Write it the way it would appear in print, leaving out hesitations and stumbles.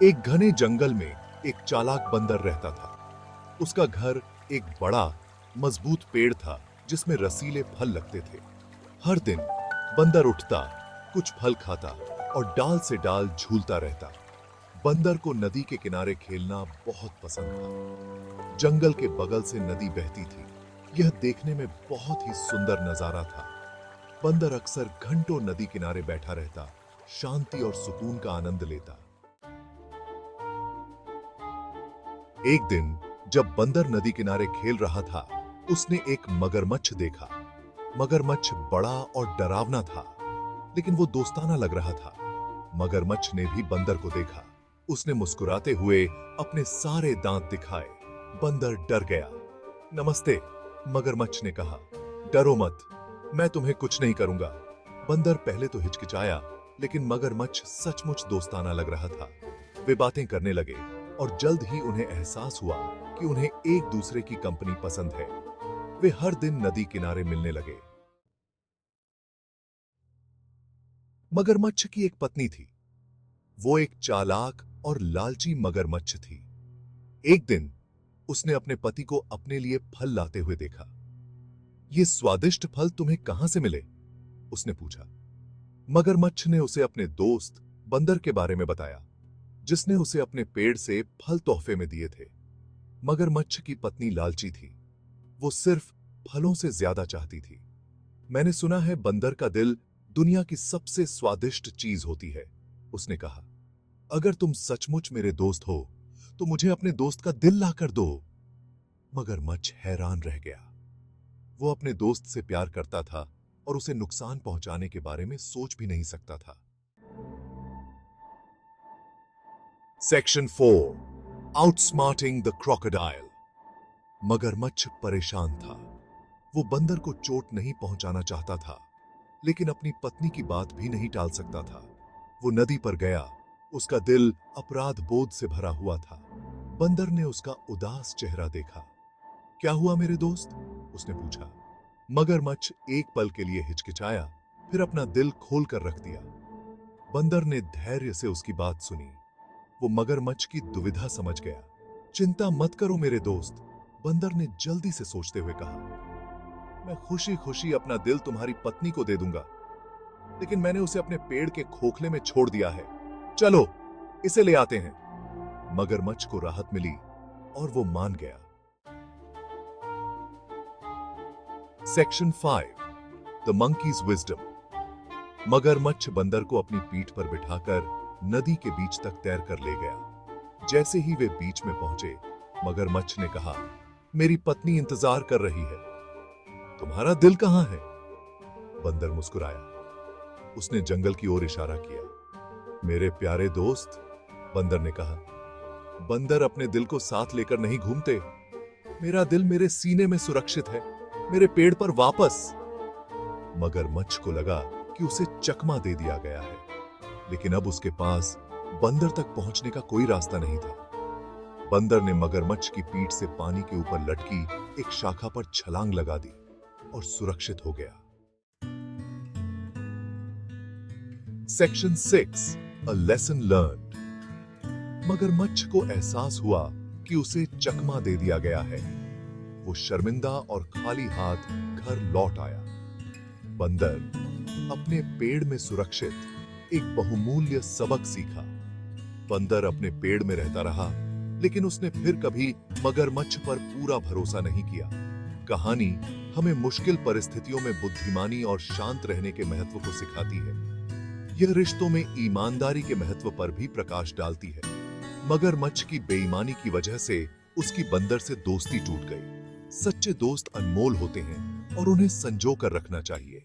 एक घने जंगल में एक चालाक बंदर रहता था। उसका घर एक बड़ा मजबूत पेड़ था जिसमें रसीले फल लगते थे। हर दिन बंदर उठता, कुछ फल खाता और डाल से डाल झूलता रहता। बंदर को नदी के किनारे खेलना बहुत पसंद था। जंगल के बगल से नदी बहती थी। यह देखने में बहुत ही सुंदर नजारा था। बंदर अक्सर घंटों नदी किनारे बैठा रहता, शांति और सुकून का आनंद लेता। एक दिन जब बंदर नदी किनारे खेल रहा था, उसने एक मगरमच्छ देखा। मगरमच्छ बड़ा और डरावना था, लेकिन वो दोस्ताना लग रहा था। मगरमच्छ ने भी बंदर को देखा। उसने मुस्कुराते हुए अपने सारे दांत दिखाए। बंदर डर गया। नमस्ते, मगरमच्छ ने कहा। डरो मत, मैं तुम्हें कुछ नहीं करूंगा। बंदर पहले तो हिचकिचाया, लेकिन मगरमच्छ सचमुच दोस्ताना लग रहा था। वे बातें करने लगे और जल्द ही उन्हें एहसास हुआ कि उन्हें एक दूसरे की कंपनी पसंद है। वे हर दिन नदी किनारे मिलने लगे। मगरमच्छ की एक पत्नी थी। वो एक चालाक और लालची मगरमच्छ थी। एक दिन उसने अपने पति को अपने लिए फल लाते हुए देखा। ये स्वादिष्ट फल तुम्हें कहां से मिले? उसने पूछा। मगरमच्छ ने उसे अपने दोस्त बंदर के बारे में बताया, जिसने उसे अपने पेड़ से फल तोहफे में दिए थे। मगरमच्छ की पत्नी लालची थी। वो सिर्फ फलों से ज्यादा चाहती थी। मैंने सुना है बंदर का दिल दुनिया की सबसे स्वादिष्ट चीज होती है, उसने कहा। अगर तुम सचमुच मेरे दोस्त हो, तो मुझे अपने दोस्त का दिल लाकर दो। मगरमच्छ हैरान रह गया। वो अपने दोस्त से प्यार करता था और उसे नुकसान पहुंचाने के बारे में सोच भी नहीं सकता था। Section 4, outsmarting the crocodile. मगरमच्छ परेशान था। वो बंदर को चोट नहीं पहुंचाना चाहता था, लेकिन अपनी पत्नी की बात भी नहीं टाल सकता था। वो नदी पर गया। उसका दिल अपराध बोध से भरा हुआ था। बंदर ने उसका उदास चेहरा देखा। क्या हुआ मेरे दोस्त? उसने पूछा। मगरमच्छ एक पल के लिए हिचकिचाया, फिर अपना दिल खोल कर रख दिया। बंदर ने धैर्य से उसकी बात सुनी। वो मगरमच्छ की दुविधा समझ गया। चिंता मत करो मेरे दोस्त, बंदर ने जल्दी से सोचते हुए कहा। मैं खुशी खुशी अपना दिल तुम्हारी पत्नी को दे दूंगा, लेकिन मैंने उसे अपने पेड़ के खोखले में छोड़ दिया है। चलो इसे ले आते हैं। मगरमच्छ को राहत मिली और वो मान गया। Section 5, the monkeys wisdom. मगरमच्छ बंदर को अपनी पीठ पर बिठाकर नदी के बीच तक तैर कर ले गया। जैसे ही वे बीच में पहुंचे, मगरमच्छ ने कहा, मेरी पत्नी इंतजार कर रही है। तुम्हारा दिल कहां है? बंदर मुस्कुराया। उसने जंगल की ओर इशारा किया। मेरे प्यारे दोस्त, बंदर ने कहा। बंदर अपने दिल को साथ लेकर नहीं घूमते। मेरा दिल मेरे सीने में सुरक्षित है, मेरे पेड़ पर वापस। मगरमच्छ को लगा कि उसे चकमा दे दिया गया है, लेकिन अब उसके पास बंदर तक पहुंचने का कोई रास्ता नहीं था। बंदर ने मगरमच्छ की पीठ से पानी के ऊपर लटकी एक शाखा पर छलांग लगा दी और सुरक्षित हो गया। Section 6, a lesson learned. मगरमच्छ को एहसास हुआ कि उसे चकमा दे दिया गया है। वो शर्मिंदा और खाली हाथ घर लौट आया। बंदर अपने पेड़ में सुरक्षित एक बहुमूल्य सबक सीखा। बंदर अपने पेड़ में रहता रहा, लेकिन उसने फिर कभी मगरमच्छ पर पूरा भरोसा नहीं किया। कहानी हमें मुश्किल परिस्थितियों में बुद्धिमानी और शांत रहने के महत्व को सिखाती है। यह रिश्तों में ईमानदारी के महत्व पर भी प्रकाश डालती है। मगरमच्छ की बेईमानी की वजह से उसकी बंदर से दोस्ती टूट गई। सच्चे दोस्त अनमोल होते हैं और उन्हें संजो कर रखना चाहिए।